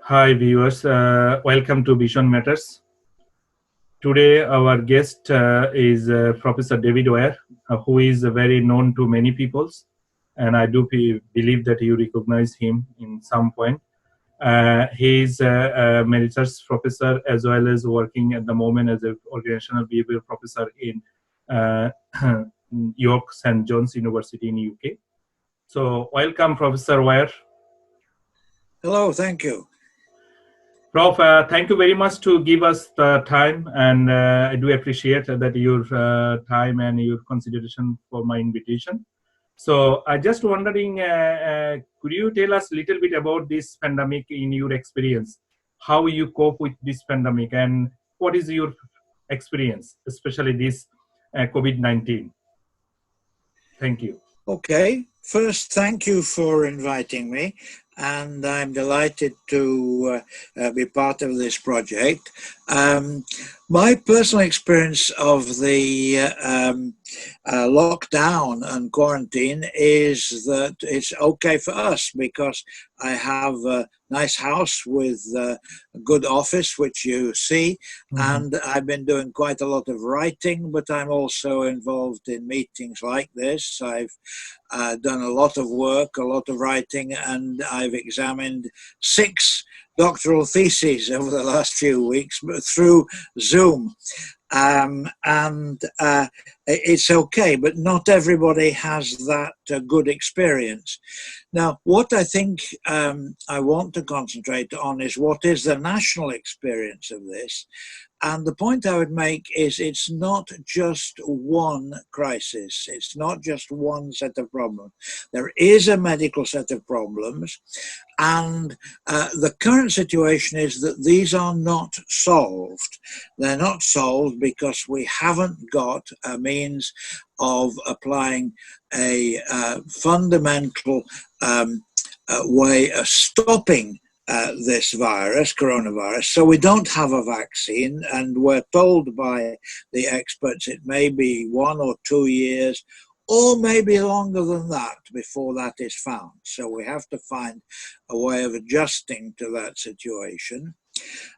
Hi viewers, welcome to Vision Matters. Today our guest is Professor David Weir, who is very known to many peoples, and I do believe that you recognize him in some point. He is a emeritus professor as well as working at the moment as an organizational behavior professor in uh, York St. John's University in UK. So welcome, Professor Weir. Hello, thank you. Prof, thank you very much to give us the time, and I do appreciate that your time and your consideration for my invitation. So I just wondering, could you tell us a little bit about this pandemic in your experience, how you cope with this pandemic, and what is your experience, especially this COVID-19? Thank you. Okay, first, thank you for inviting me, and I'm delighted to be part of this project. My personal experience of the lockdown and quarantine is that it's okay for us because I have a nice house with a good office, which you see, and I've been doing quite a lot of writing, but I'm also involved in meetings like this. I've done a lot of work, a lot of writing, and I've examined 6 doctoral theses over the last few weeks through Zoom. It's okay, but not everybody has that good experience. Now, what I think I want to concentrate on is what is the national experience of this. And the point I would make is it's not just one crisis. It's not just one set of problems. There is a medical set of problems. And the current situation is that these are not solved. They're not solved because we haven't got a means of applying a fundamental way of stopping this virus, coronavirus. So we don't have a vaccine, and we're told by the experts it may be 1 or 2 years, or maybe longer than that before that is found. So we have to find a way of adjusting to that situation.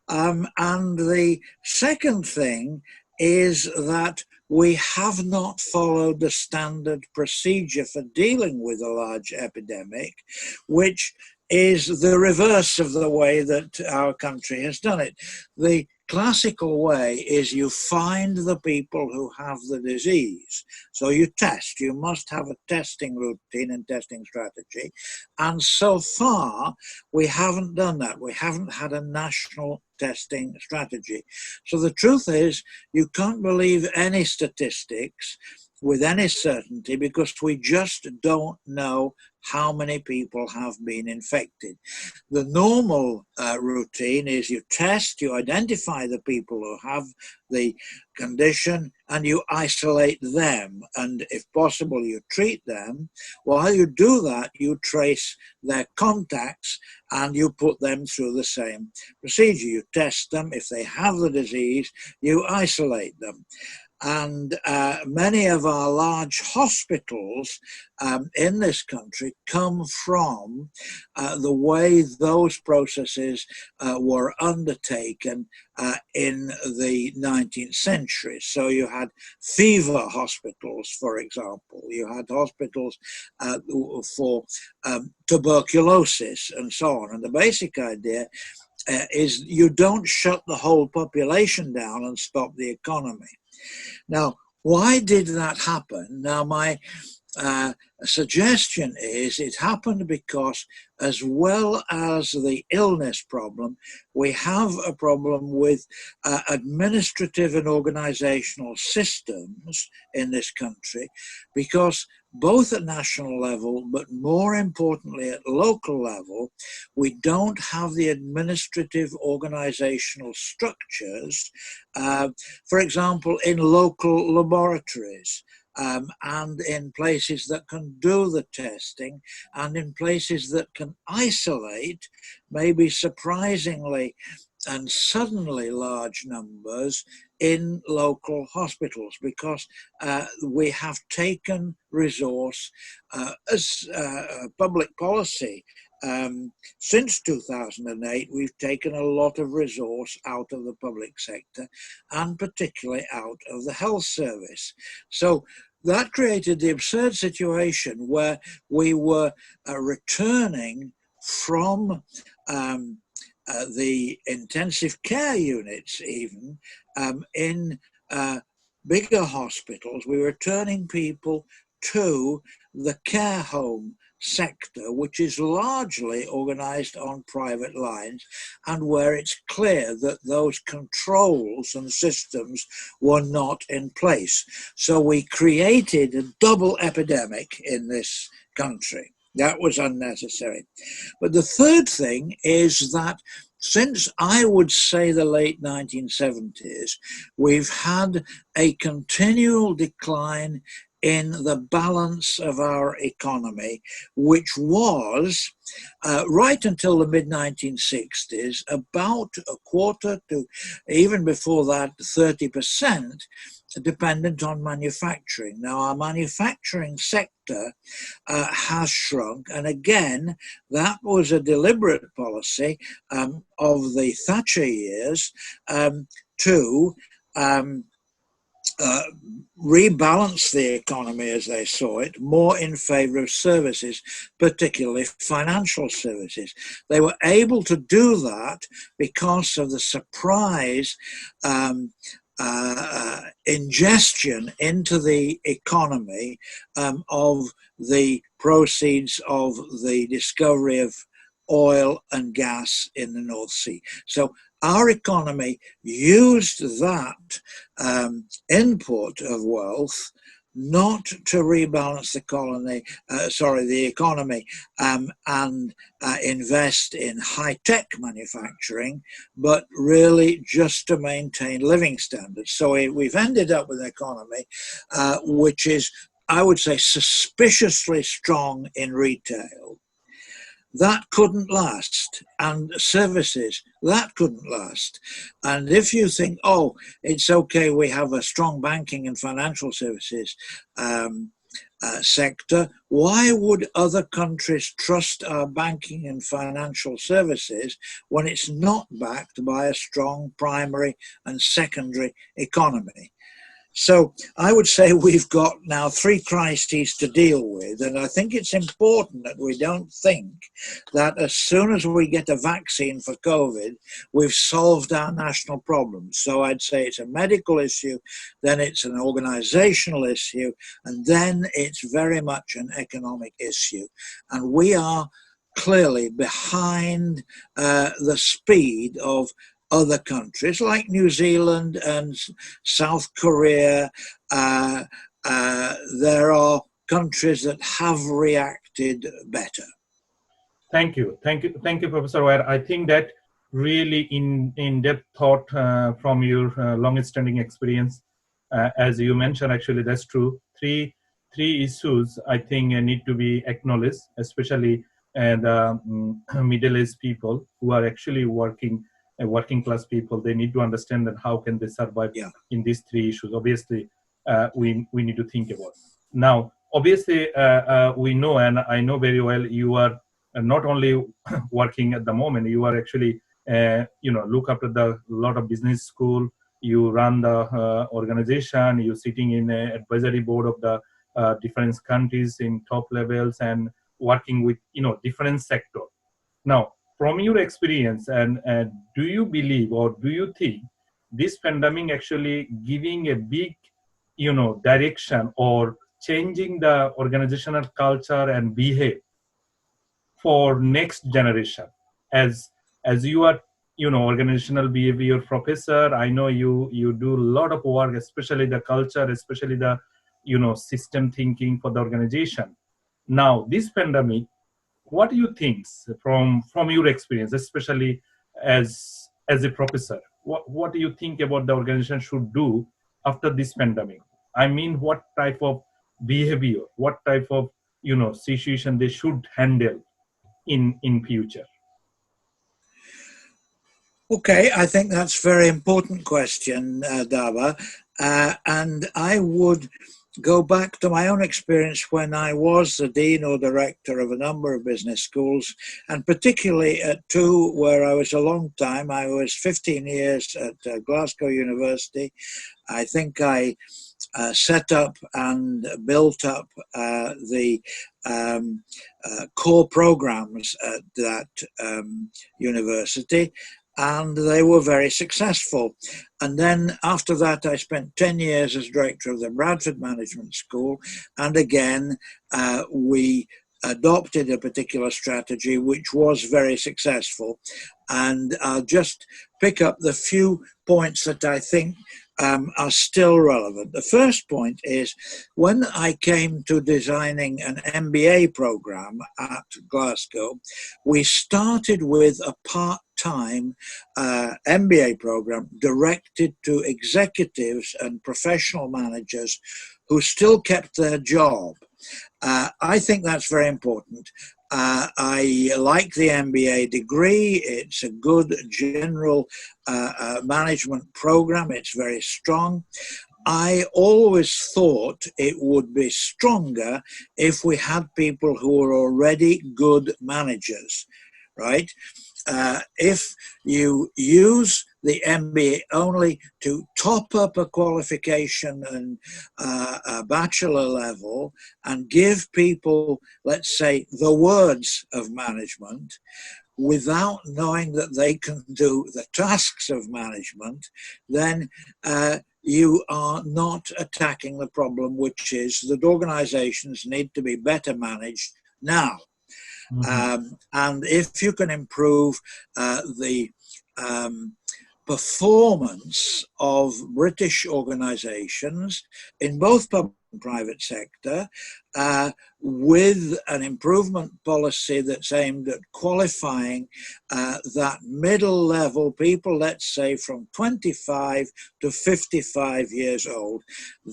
And the second thing is that we have not followed the standard procedure for dealing with a large epidemic, which is the reverse of the way that our country has done it. The classical way is you find the people who have the disease. So you test. You must have a testing routine and testing strategy. And so far, we haven't done that. We haven't had a national testing strategy. So the truth is, you can't believe any statistics with any certainty because we just don't know how many people have been infected. The normal routine is you test, you identify the people who have the condition, and you isolate them. And if possible, you treat them. While you do that, you trace their contacts and you put them through the same procedure. You test them. If they have the disease, you isolate them. And many of our large hospitals in this country come from the way those processes were undertaken in the 19th century. So you had fever hospitals, for example. You had hospitals for tuberculosis and so on. And the basic idea is you don't shut the whole population down and stop the economy. Now, why did that happen? Now, my suggestion is it happened because, as well as the illness problem, we have a problem with administrative and organizational systems in this country, because both at national level, but more importantly at local level, we don't have the administrative organizational structures, for example, in local laboratories. And in places that can do the testing, and in places that can isolate, maybe surprisingly and suddenly large numbers in local hospitals, because we have taken resource as public policy since 2008, we've taken a lot of resource out of the public sector and particularly out of the health service. So that created the absurd situation where we were returning from the intensive care units, even in bigger hospitals, we were turning people to the care home sector, which is largely organized on private lines and where it's clear that those controls and systems were not in place. So we created a double epidemic in this country. That was unnecessary. But the third thing is that since I would say the late 1970s, we've had a continual decline in the balance of our economy, which was right until the mid-1960s, about a quarter to, even before that, 30% dependent on manufacturing. Now, our manufacturing sector has shrunk, and again, that was a deliberate policy of the Thatcher years to rebalance the economy as they saw it, more in favor of services, particularly financial services. They were able to do that because of the surprise ingestion into the economy of the proceeds of the discovery of oil and gas in the North Sea. So our economy used that input of wealth not to rebalance the economy and invest in high-tech manufacturing, but really just to maintain living standards. So we've ended up with an economy which is, I would say, suspiciously strong in retail. That couldn't last, and services, that couldn't last. And if you think, oh, it's okay, we have a strong banking and financial services sector, why would other countries trust our banking and financial services when it's not backed by a strong primary and secondary economy? So I would say we've got now 3 crises to deal with, and I think it's important that we don't think that as soon as we get a vaccine for COVID, we've solved our national problems. So I'd say it's a medical issue, then it's an organizational issue, and then it's very much an economic issue. And we are clearly behind the speed of other countries like New Zealand and South Korea. There are countries that have reacted better. Thank you, Professor Weir. I think that really in-depth thought from your long-standing experience, as you mentioned. Actually, that's true. Three issues I think need to be acknowledged, especially the middle-aged people who are actually working class people. They need to understand that how can they survive in these 3 issues. Obviously, we need to think about. Now, obviously, we know, and I know very well, you are not only working at the moment, you are actually, look after the lot of business school, you run the organization, you're sitting in an advisory board of the different countries in top levels and working with, different sector. Now, from your experience, and do you believe or do you think this pandemic actually giving a big, direction or changing the organizational culture and behavior for next generation? As you are, organizational behavior professor, I know you do a lot of work, especially the culture, especially the, system thinking for the organization. Now, this pandemic, what do you think from your experience, especially as a professor? What do you think about the organization should do after this pandemic? I mean, what type of behavior, what type of situation they should handle in future? Okay, I think that's a very important question, Dava, and I would go back to my own experience when I was the dean or director of a number of business schools, and particularly at two where I was a long time. I was 15 years at Glasgow University. I think I set up and built up the core programs at that university, and they were very successful. And then after that, I spent 10 years as director of the Bradford Management School, and again, we adopted a particular strategy which was very successful. And I'll just pick up the few points that I think are still relevant. The first point is, when I came to designing an MBA program at Glasgow, we started with a part-time MBA program directed to executives and professional managers who still kept their job. I think that's very important. I like the MBA degree. It's a good general management program. It's very strong. I always thought it would be stronger if we had people who were already good managers, right? If you use the MBA only to top up a qualification and a bachelor level and give people, let's say, the words of management without knowing that they can do the tasks of management, then you are not attacking the problem, which is that organizations need to be better managed now. Mm-hmm. And if you can improve the performance of British organisations in both public and private sector, with an improvement policy that's aimed at qualifying that middle level people, let's say from 25 to 55 years old,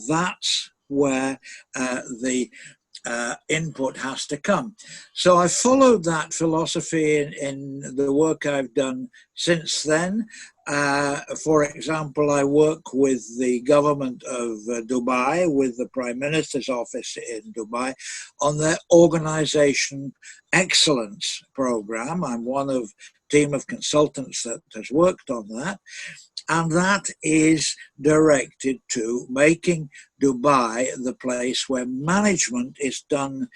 that's where the input has to come. So I followed that philosophy in the work I've done since then. For example, I work with the government of Dubai, with the Prime Minister's office in Dubai, on their Organisation Excellence Programme. I'm one of a team of consultants that has worked on that. And that is directed to making Dubai the place where management is done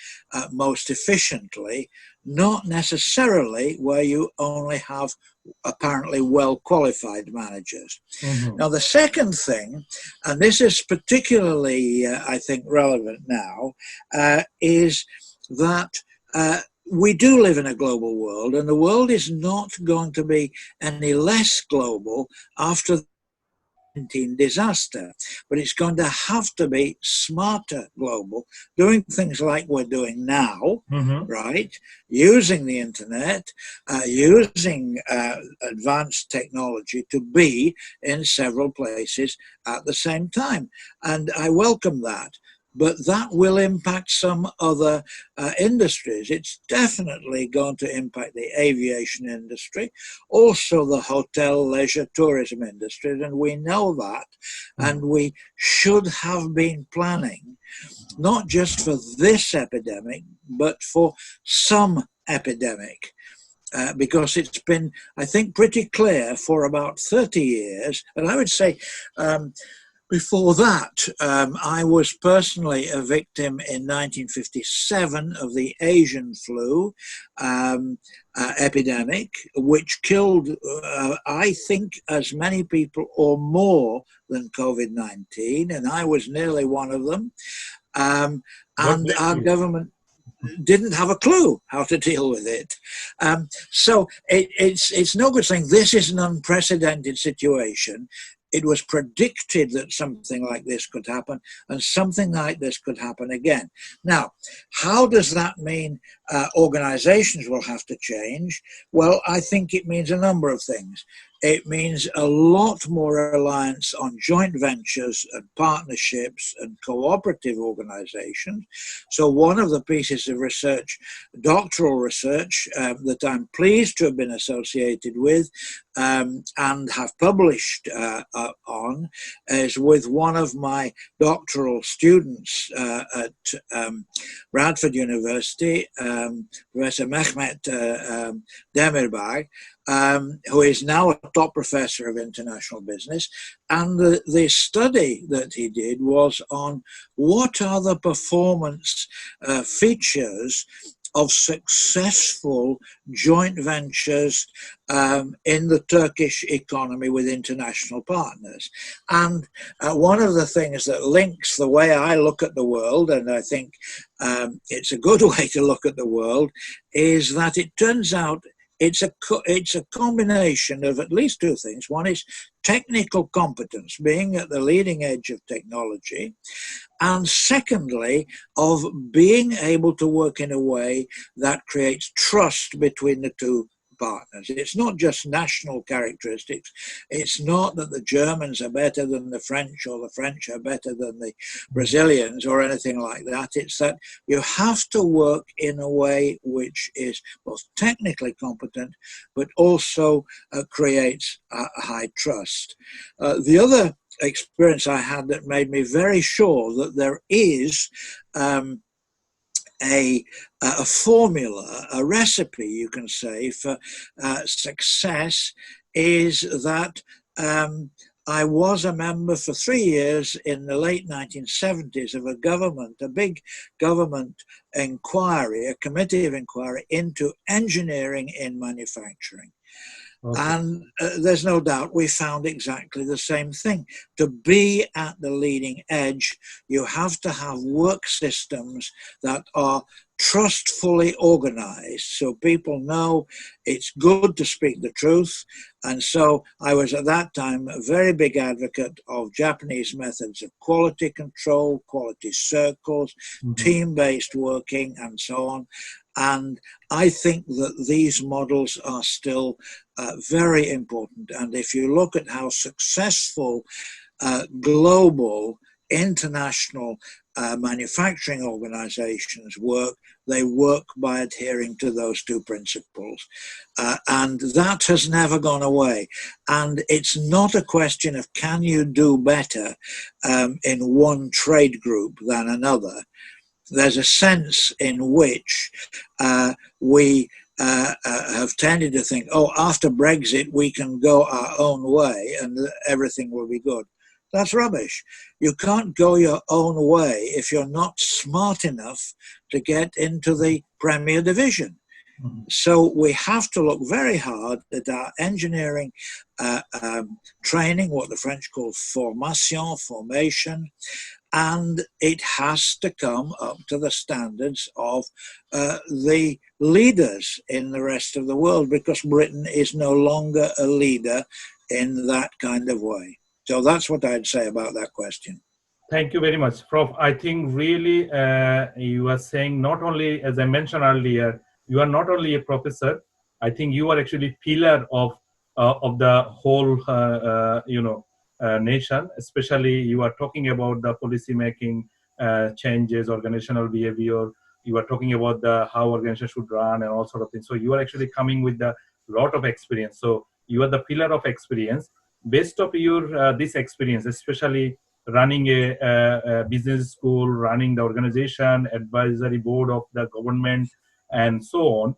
most efficiently, not necessarily where you only have apparently well-qualified managers. Mm-hmm. Now, the second thing, and this is particularly, I think, relevant now, is that we do live in a global world, and the world is not going to be any less global after the COVID-19 disaster, but it's going to have to be smarter global, doing things like we're doing now, mm-hmm. right? Using the internet, using advanced technology to be in several places at the same time. And I welcome that. But that will impact some other industries. It's definitely going to impact the aviation industry, also the hotel, leisure, tourism industry, and we know that. And we should have been planning, not just for this epidemic, but for some epidemic. Because it's been, I think, pretty clear for about 30 years, and I would say before that, I was personally a victim in 1957 of the Asian flu epidemic, which killed, I think, as many people or more than COVID-19, and I was nearly one of them. And our government didn't have a clue how to deal with it. So it's no good saying this is an unprecedented situation. It was predicted that something like this could happen, and something like this could happen again. Now, how does that mean organizations will have to change. Well, I think it means a number of things. It means a lot more reliance on joint ventures and partnerships and cooperative organizations. So one of the pieces of research, doctoral research, that I'm pleased to have been associated with and have published on is with one of my doctoral students at Bradford University, Professor Mehmet Demirbag, who is now a top professor of international business. And the study that he did was on what are the performance features of successful joint ventures in the Turkish economy with international partners. And one of the things that links the way I look at the world, and I think it's a good way to look at the world, is that it turns out it's a combination of at least two things. One is technical competence, being at the leading edge of technology, and secondly, of being able to work in a way that creates trust between the two partners. It's not just national characteristics. It's not that the Germans are better than the French or the French are better than the Brazilians or anything like that. It's that you have to work in a way which is both technically competent but also creates a high trust. The other experience I had that made me very sure that there is a formula, a recipe, you can say, for success is that I was a member for 3 years in the late 1970s of a big government inquiry, a committee of inquiry into engineering in manufacturing. Okay. And there's no doubt we found exactly the same thing. To be at the leading edge, you have to have work systems that are trustfully organized, so people know it's good to speak the truth. And so I was at that time a very big advocate of Japanese methods of quality control, quality circles, team-based working, and so on. And I think that these models are still very important. And if you look at how successful global, international manufacturing organizations work, they work by adhering to those two principles. And that has never gone away. And it's not a question of can you do better in one trade group than another. There's a sense in which we have tended to think, oh, after Brexit, we can go our own way and everything will be good. That's rubbish. You can't go your own way if you're not smart enough to get into the Premier Division. So we have to look very hard at our engineering training, what the French call formation, and it has to come up to the standards of the leaders in the rest of the world, because Britain is no longer a leader in that kind of way. So that's what I'd say about that question. Thank you very much, Prof. I think really you are saying not only, as I mentioned earlier, you are not only a professor. I think you are actually pillar of the whole, nation. Especially you are talking about the policy making changes, organizational behavior. You are talking about how organizations should run and all sort of things. So you are actually coming with a lot of experience. So you are the pillar of experience. Based of your this experience, especially running a business school, running the organization, advisory board of the government, and so on.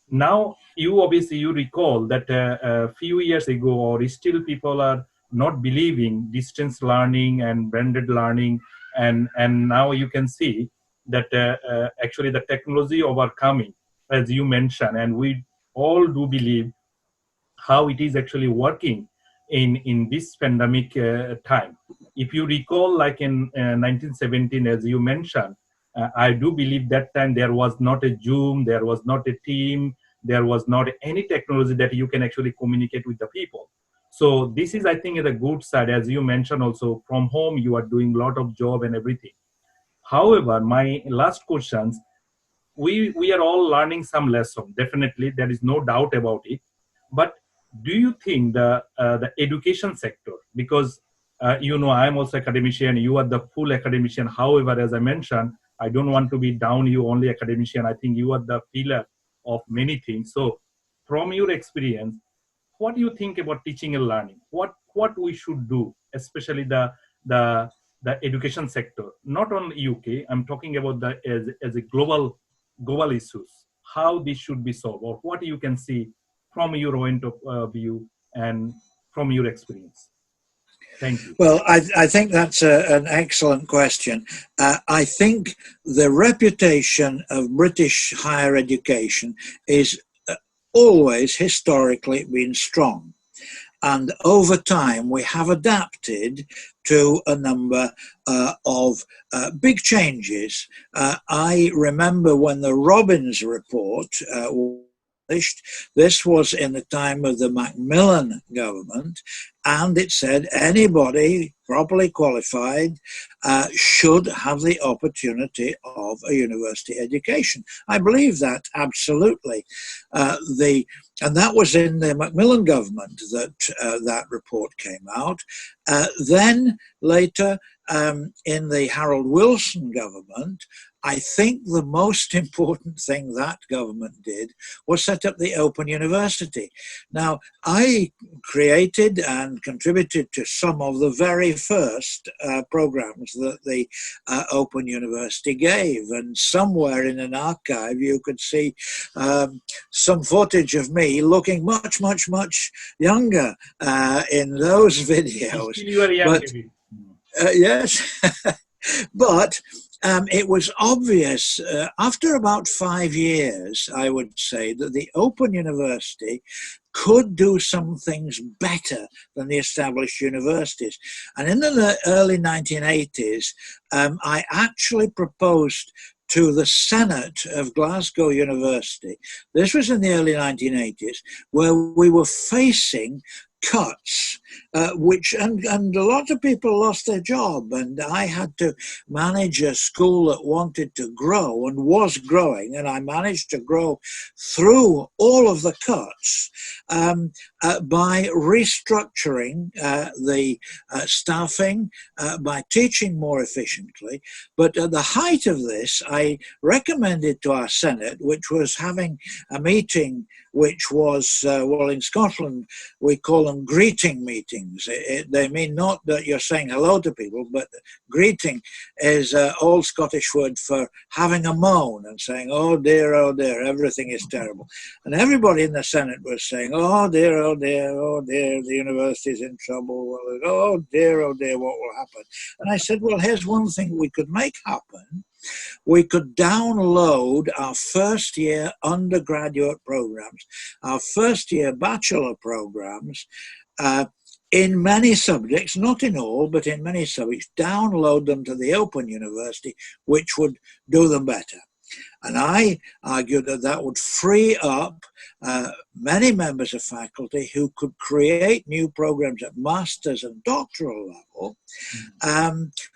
Now, you recall that a few years ago, or still people are not believing distance learning and blended learning, and now you can see that actually the technology overcoming, as you mentioned, and we all do believe how it is actually working in this pandemic time. If you recall, like in 1917, as you mentioned, I do believe that time there was not a Zoom, there was not a team, there was not any technology that you can actually communicate with the people. So this is, I think, the good side. As you mentioned also, from home, you are doing a lot of job and everything. However, my last questions, we are all learning some lesson. Definitely, there is no doubt about it. But do you think the education sector, because I am also academician, you are the full academician. However, as I mentioned, I don't want to be down you only academician. I think you are the pillar of many things. So, from your experience, what do you think about teaching and learning? What we should do, especially the the education sector, not only UK. I'm talking about the as a global issues. How this should be solved, or what you can see from your point of view and from your experience. Thank you. Well, I think that's an excellent question. I think the reputation of British higher education is always historically been strong. And over time, we have adapted to a number of big changes. I remember when the Robbins report was published. This was in the time of the Macmillan government, and it said anybody properly qualified should have the opportunity of a university education. I believe that absolutely. And that was in the Macmillan government that that report came out. Then later, in the Harold Wilson government, I think the most important thing that government did was set up the Open University. Now, I created and contributed to some of the very first programs that the Open University gave. And somewhere in an archive, you could see some footage of me looking much, much, much younger in those videos. You are young, But, yes. But it was obvious after about 5 years, I would say, that the Open University could do some things better than the established universities. And in the early 1980s, I actually proposed to the Senate of Glasgow University. This was in the early 1980s, where we were facing cuts, and a lot of people lost their job, and I had to manage a school that wanted to grow and was growing, and I managed to grow through all of the cuts by restructuring the staffing, by teaching more efficiently. But at the height of this, I recommended to our Senate, which was having a meeting which was, well, in Scotland, we call them greeting meetings. They mean not that you're saying hello to people, but greeting is an old Scottish word for having a moan and saying, oh dear, everything is terrible. And everybody in the Senate was saying, oh dear, the university's in trouble. Oh dear, what will happen? And I said, well, here's one thing we could make happen. We could download our first year undergraduate programs, our first year bachelor programs, in many subjects, not in all, but in many subjects, download them to the Open University, which would do them better. And I argued that that would free up many members of faculty who could create new programs at master's and doctoral level,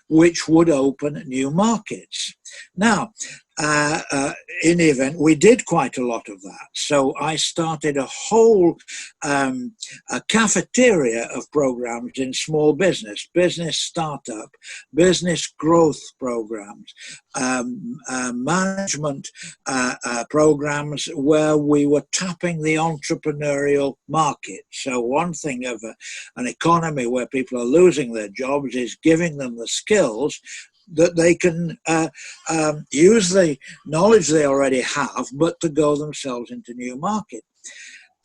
which would open new markets. Now, in the event, we did quite a lot of that. So I started a whole a cafeteria of programs in small business startup, business growth programs, management programs where we were tapping the entrepreneurial market. So one thing of an economy where people are losing their jobs is giving them the skills that they can use the knowledge they already have, but to go themselves into new market.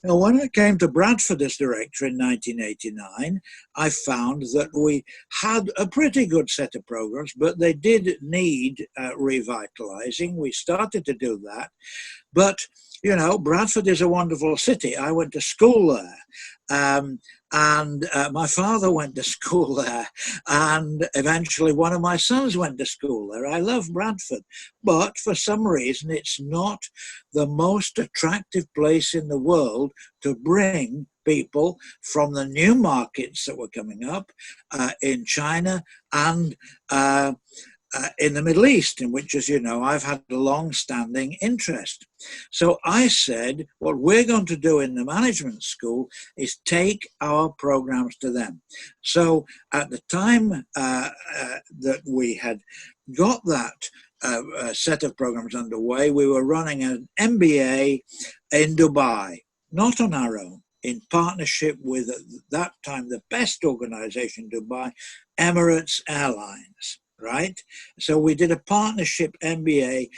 Now, when I came to Bradford as director in 1989, I found that we had a pretty good set of programs, but they did need revitalizing. We started to do that. But, you know, Bradford is a wonderful city. I went to school there. And my father went to school there, and eventually one of my sons went to school there. I love Bradford, but for some reason it's not the most attractive place in the world to bring people from the new markets that were coming up in China and in the Middle East, in which, as you know, I've had a long-standing interest. So I said, what we're going to do in the management school is take our programs to them. So at the time that we had got that set of programs underway, we were running an MBA in Dubai, not on our own, in partnership with, at that time, the best organization in Dubai, Emirates Airlines, right? So we did a partnership MBA,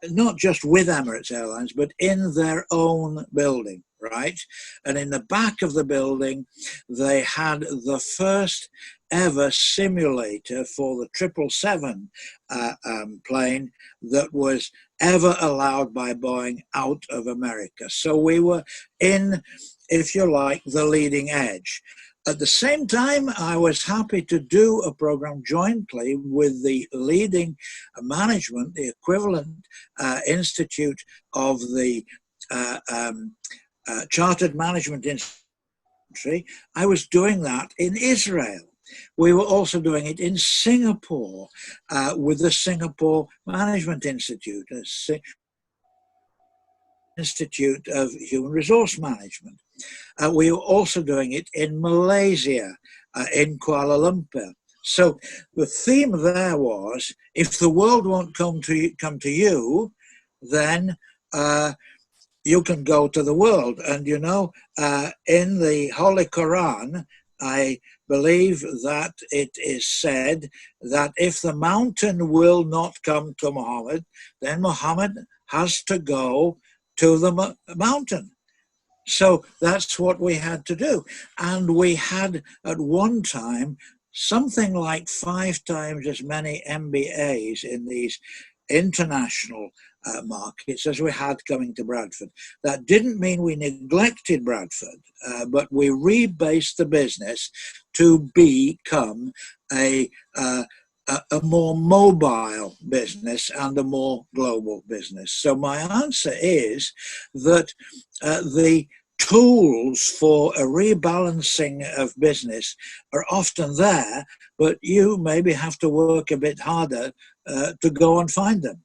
not just with Emirates Airlines, but in their own building, right? And in the back of the building, they had the first ever simulator for the 777 plane that was ever allowed by Boeing out of America. So we were in, if you like, the leading edge. At the same time, I was happy to do a program jointly with the leading management, the equivalent institute of the Chartered Management Institute. I was doing that in Israel. We were also doing it in Singapore with the Singapore Management Institute, Institute of Human Resource Management. We were also doing it in Malaysia, in Kuala Lumpur. So the theme there was, if the world won't come to you, then you can go to the world. And you know, in the Holy Quran, I believe that it is said that if the mountain will not come to Muhammad, then Muhammad has to go to the mountain. So that's what we had to do. And we had at one time something like 5 times as many MBAs in these international markets as we had coming to Bradford. That didn't mean we neglected Bradford, but we rebased the business to become a more mobile business and a more global business. So my answer is that the tools for a rebalancing of business are often there, but you maybe have to work a bit harder to go and find them.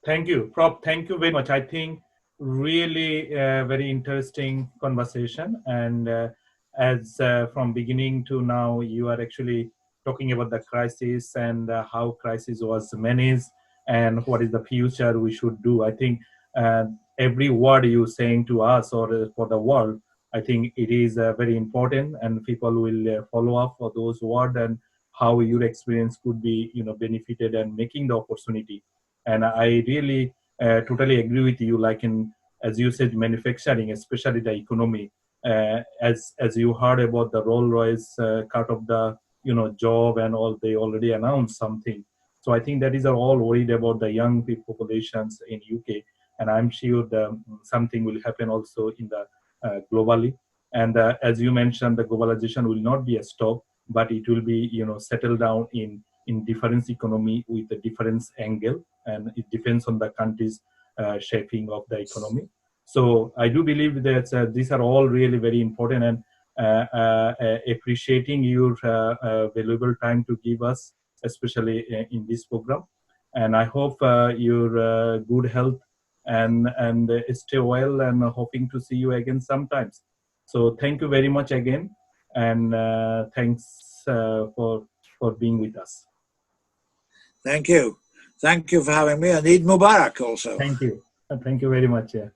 Thank you, Prop. Thank you very much. I think really very interesting conversation. And as from beginning to now, you are actually talking about the crisis and how crisis was managed and what is the future we should do. I think every word you're saying to us or for the world, I think it is very important, and people will follow up for those words and how your experience could be, benefited and making the opportunity. And I really totally agree with you. Like as you said, manufacturing, especially the economy, as you heard about the Rolls-Royce cut of the job and all, they already announced something. So I think that is all worried about the young people populations in UK, and I'm sure something will happen also in the globally. And as you mentioned, the globalization will not be a stop, but it will be settled down in different economy with a different angle, and it depends on the country's shaping of the economy. So I do believe that these are all really very important, and appreciating your valuable time to give us, especially in this program. And I hope your good health and stay well, and hoping to see you again sometimes. So thank you very much again, and thanks for being with us. Thank you. Thank you for having me, and Eid Mubarak also. Thank you. Thank you very much. Yeah.